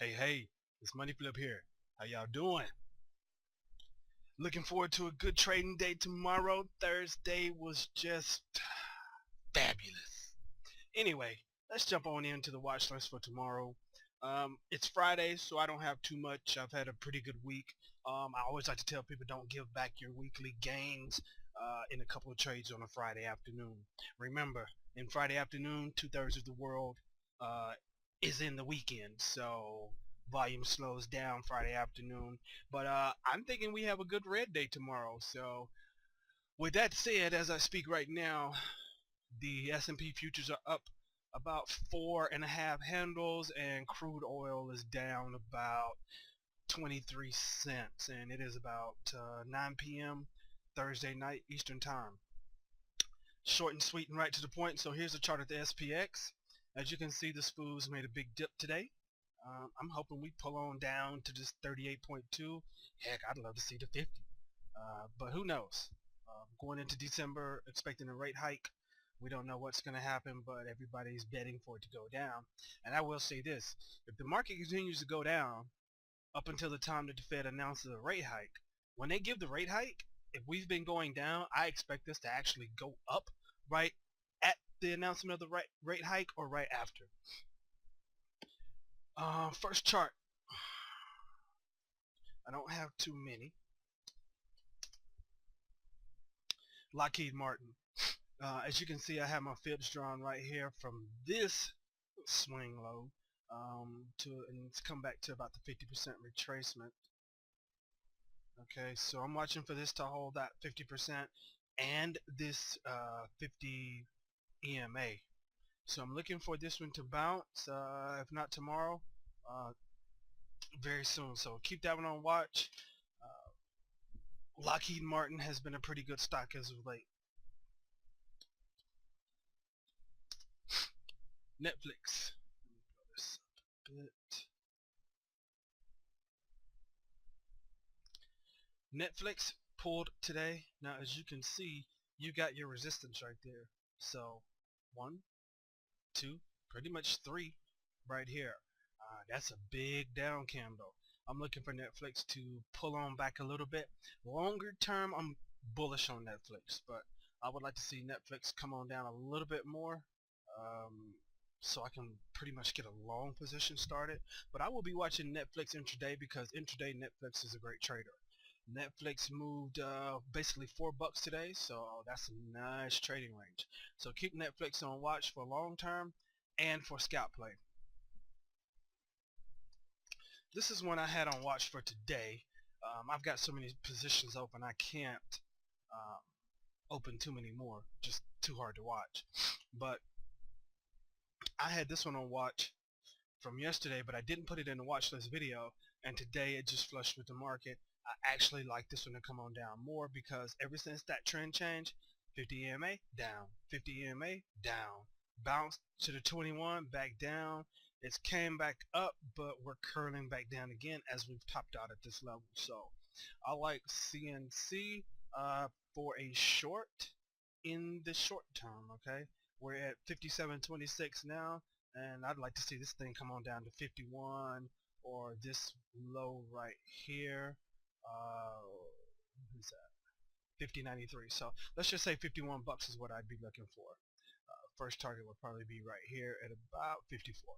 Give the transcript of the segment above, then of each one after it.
Hey, it's Money Flip here. How y'all doing? Looking forward to a good trading day tomorrow. Thursday was just fabulous. Anyway, let's jump on into the watch list for tomorrow. It's Friday, so I don't have too much. I've had a pretty good week. I always like to tell people don't give back your weekly gains in a couple of trades on a Friday afternoon. Remember, in Friday afternoon, 2/3 of the world uh, is in the weekend, so volume slows down Friday afternoon. But I'm thinking we have a good red day tomorrow. So with that said, as I speak right now, the S&P futures are up about 4.5 handles, and crude oil is down about 23 cents, and it is about 9 p.m. Thursday night Eastern Time. Short and sweet and right to the point. So here's a chart of the SPX. As you can see, this fool's made a big dip today. I'm hoping we pull on down to just 38.2. Heck, I'd love to see the 50. But who knows? Going into December, expecting a rate hike. We don't know what's going to happen, but everybody's betting for it to go down. And I will say this. If the market continues to go down up until the time that the Fed announces a rate hike, when they give the rate hike, if we've been going down, I expect this to actually go up right at the announcement of the rate hike or right after. First chart. I don't have too many. Lockheed Martin. As you can see, I have my fibs drawn right here from this swing low and it's come back to about the 50% retracement. Okay, so I'm watching for this to hold that 50% and this 50 EMA. So I'm looking for this one to bounce, if not tomorrow, very soon. So keep that one on watch. Lockheed Martin has been a pretty good stock as of late. Netflix. Let me blow this up a bit. Netflix pulled today. Now, as you can see, you got your resistance right there. So, 1, 2, pretty much 3 right here. That's a big down candle. I'm looking for Netflix to pull on back a little bit. Longer term, I'm bullish on Netflix, but I would like to see Netflix come on down a little bit more. So I can pretty much get a long position started. But I will be watching Netflix intraday because intraday Netflix is a great trader. Netflix moved basically $4 today, so that's a nice trading range. So keep Netflix on watch for long term and for scalp play. This is one I had on watch for today. I've got so many positions open I can't open too many more, just too hard to watch. But I had this one on watch from yesterday, but I didn't put it in the watch list video, and today it just flushed with the market. I actually like this one to come on down more because ever since that trend change, 50 EMA down, 50 EMA down, bounced to the 21, back down. It's came back up, but we're curling back down again as we've topped out at this level. So I like CNC for a short in the short term. Okay, we're at 57.26 now, and I'd like to see this thing come on down to 51 or this low right here. Who's that? 50.93. So let's just say $51 is what I'd be looking for. First target would probably be right here at about 54.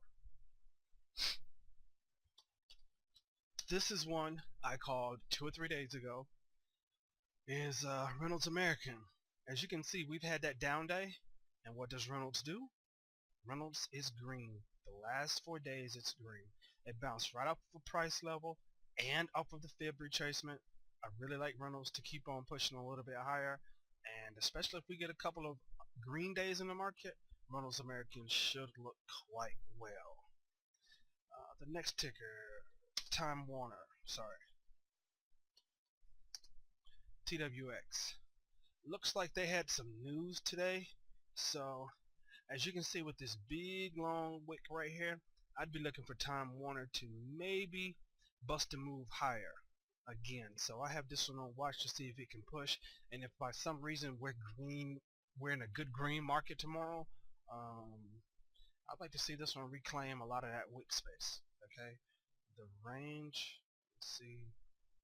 This is one I called 2 or 3 days ago. Is Reynolds American. As you can see, we've had that down day, and what does Reynolds do? Reynolds is green. The last 4 days it's green. It bounced right off of the price level and off of the fib retracement. I really like Reynolds to keep on pushing a little bit higher, and especially if we get a couple of green days in the market, Reynolds American should look quite well. The next ticker, Time Warner, sorry, TWX. Looks like they had some news today, so as you can see with this big long wick right here, I'd be looking for Time Warner to maybe bust a move higher again. So I have this one on watch to see if it can push, and if by some reason we're in a good green market tomorrow, I'd like to see this one reclaim a lot of that wick space. Okay, the range. Let's see.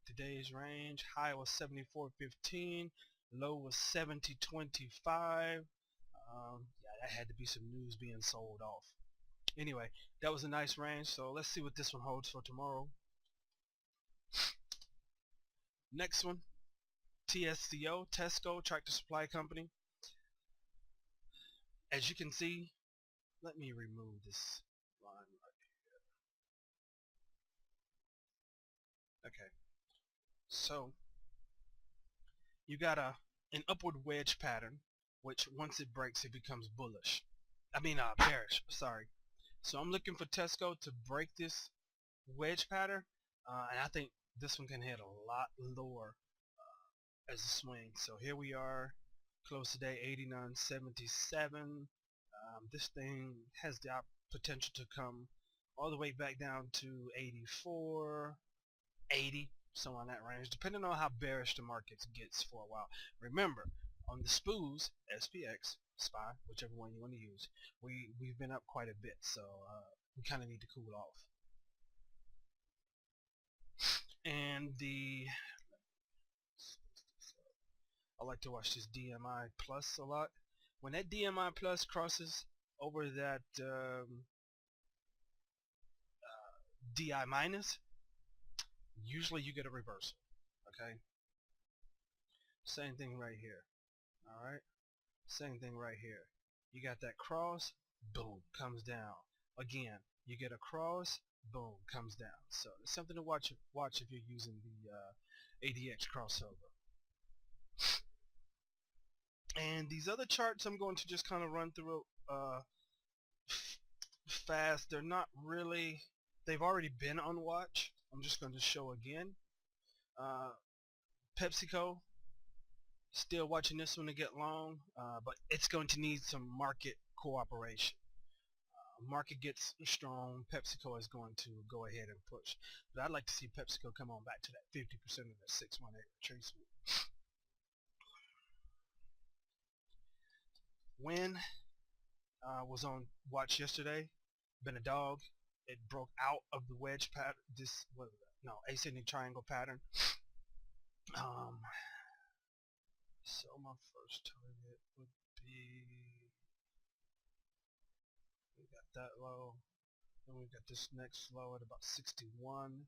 Today's range, high was 74.15, low was 70.25. Yeah, that had to be some news being sold off. Anyway, that was a nice range, so let's see what this one holds for tomorrow. Next one, TSCO, Tesco Tractor Supply Company. As you can see, let me remove this line right here. Okay, so you got an upward wedge pattern, which once it breaks, it becomes bullish. Bearish. Sorry. So I'm looking for Tesco to break this wedge pattern, and I think this one can hit a lot lower as a swing. So here we are, close today, 89.77. This thing has the potential to come all the way back down to 84, 80, somewhere in that range, depending on how bearish the market gets for a while. Remember, on the SPOOs, SPX, SPY, whichever one you want to use, we've been up quite a bit, so we kind of need to cool off. And I like to watch this DMI plus a lot. When that DMI plus crosses over that DI minus, usually you get a reversal. Okay. Same thing right here. All right. Same thing right here. You got that cross, boom, comes down. Again, you get a cross, boom, comes down. So it's something to watch if you're using the ADX crossover. And these other charts I'm going to just kind of run through fast. They're not really, they've already been on watch. I'm just going to show again. PepsiCo, still watching this one to get long, but it's going to need some market cooperation. Market gets strong, PepsiCo is going to go ahead and push. But I'd like to see PepsiCo come on back to that 50% of the 618 retracement. When was on watch yesterday, been a dog. It broke out of the wedge pattern, ascending triangle pattern. So my first target would be, we got that low, then we got this next low at about 61,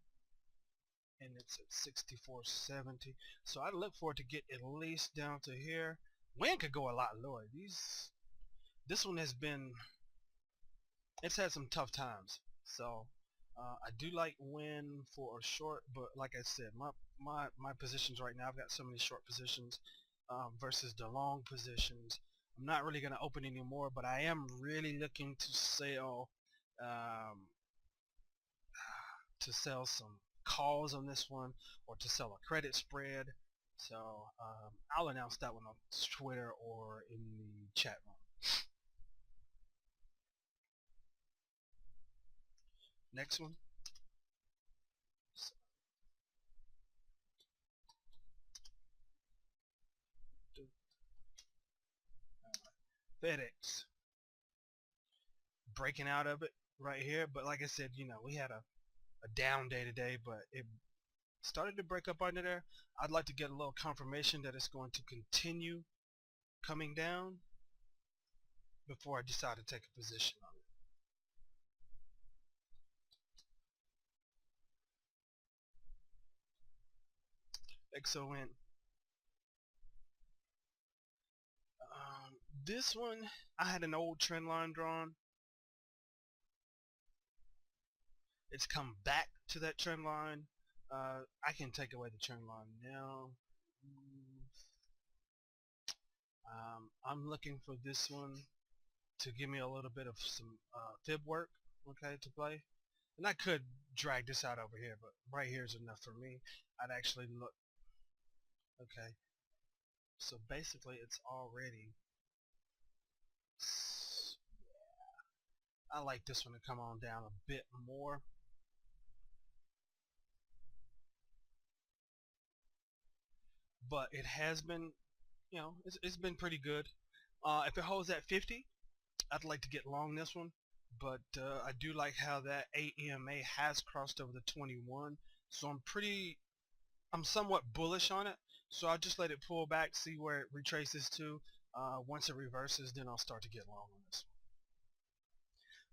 and it's at 64.70. So I'd look for it to get at least down to here. Wind could go a lot lower. This one has been, it's had some tough times. So I do like wind for a short, but like I said, my positions right now, I've got so many short positions versus the long positions. I'm not really going to open anymore, but I am really looking to sell some calls on this one, or to sell a credit spread. So I'll announce that one on Twitter or in the chat room. Next one. FedEx. Breaking out of it right here, but like I said, we had a down day today, but it started to break up under there. I'd like to get a little confirmation that it's going to continue coming down before I decide to take a position on it. XON. This one, I had an old trend line drawn. It's come back to that trend line. I can take away the trend line now. I'm looking for this one to give me a little bit of some fib work, okay, to play. And I could drag this out over here, but right here is enough for me. I'd actually look. Okay. So basically it's already, yeah, I like this one to come on down a bit more. But it has been, it's been pretty good. If it holds at 50, I'd like to get long this one, but I do like how that AMA has crossed over the 21, so I'm somewhat bullish on it. So I'll just let it pull back, see where it retraces to. Once it reverses, then I'll start to get long on this one.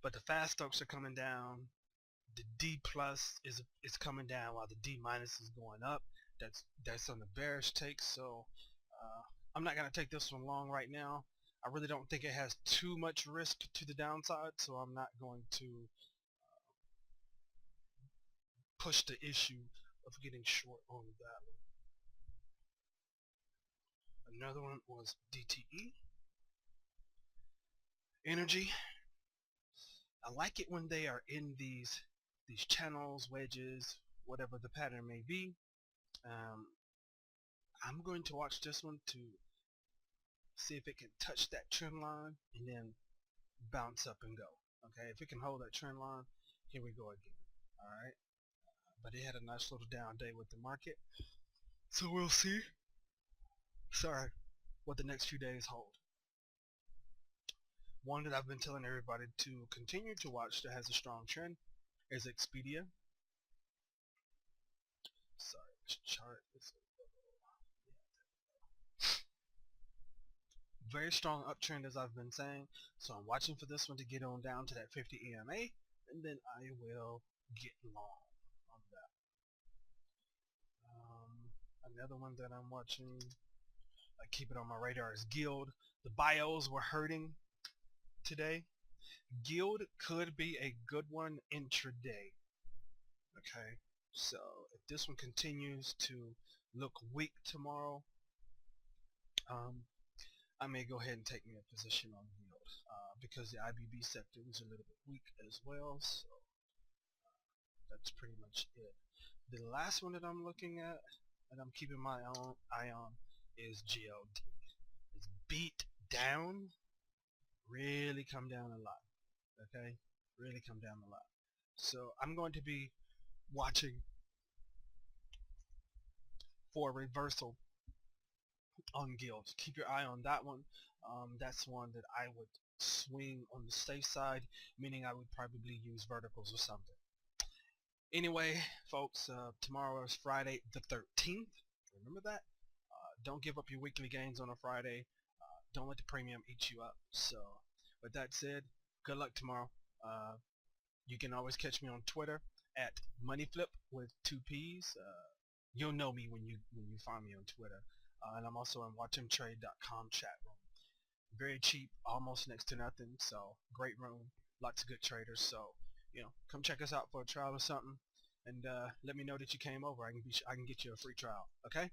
But the fast stocks are coming down. The D plus is coming down while the D minus is going up. That's on the bearish take. So I'm not gonna take this one long right now. I really don't think it has too much risk to the downside, so I'm not going to push the issue of getting short on that one. Another one was DTE Energy. I like it when they are in these channels, wedges, whatever the pattern may be. I'm going to watch this one to see if it can touch that trend line and then bounce up and go. Okay, if it can hold that trend line, here we go again. Alright, but it had a nice little down day with the market, so we'll see. Sorry, what the next few days hold. One that I've been telling everybody to continue to watch that has a strong trend is Expedia. Sorry, this chart is very strong uptrend, as I've been saying, so I'm watching for this one to get on down to that 50 EMA, and then I will get long on that. Another one that I'm watching, I keep it on my radar, is Guild. The bios were hurting today. Guild could be a good one intraday. Okay, so if this one continues to look weak tomorrow, I may go ahead and take me a position on Guild because the IBB sector was a little bit weak as well, so that's pretty much it. The last one that I'm looking at and I'm keeping my eye on is GLD. It's beat down, really come down a lot. Okay, really come down a lot. So I'm going to be watching for a reversal on Guild. Keep your eye on that one. That's one that I would swing on the safe side, meaning I would probably use verticals or something. Anyway, folks, tomorrow is Friday the 13th. Remember that. Don't give up your weekly gains on a Friday. Don't let the premium eat you up. So, with that said, good luck tomorrow. You can always catch me on Twitter at MoneyFlip with 2 P's. You'll know me when you find me on Twitter. And I'm also in WatchHimTrade.com chat room. Very cheap, almost next to nothing. So great room, lots of good traders. So come check us out for a trial or something, and let me know that you came over. I can get you a free trial. Okay.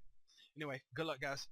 Anyway, good luck, guys.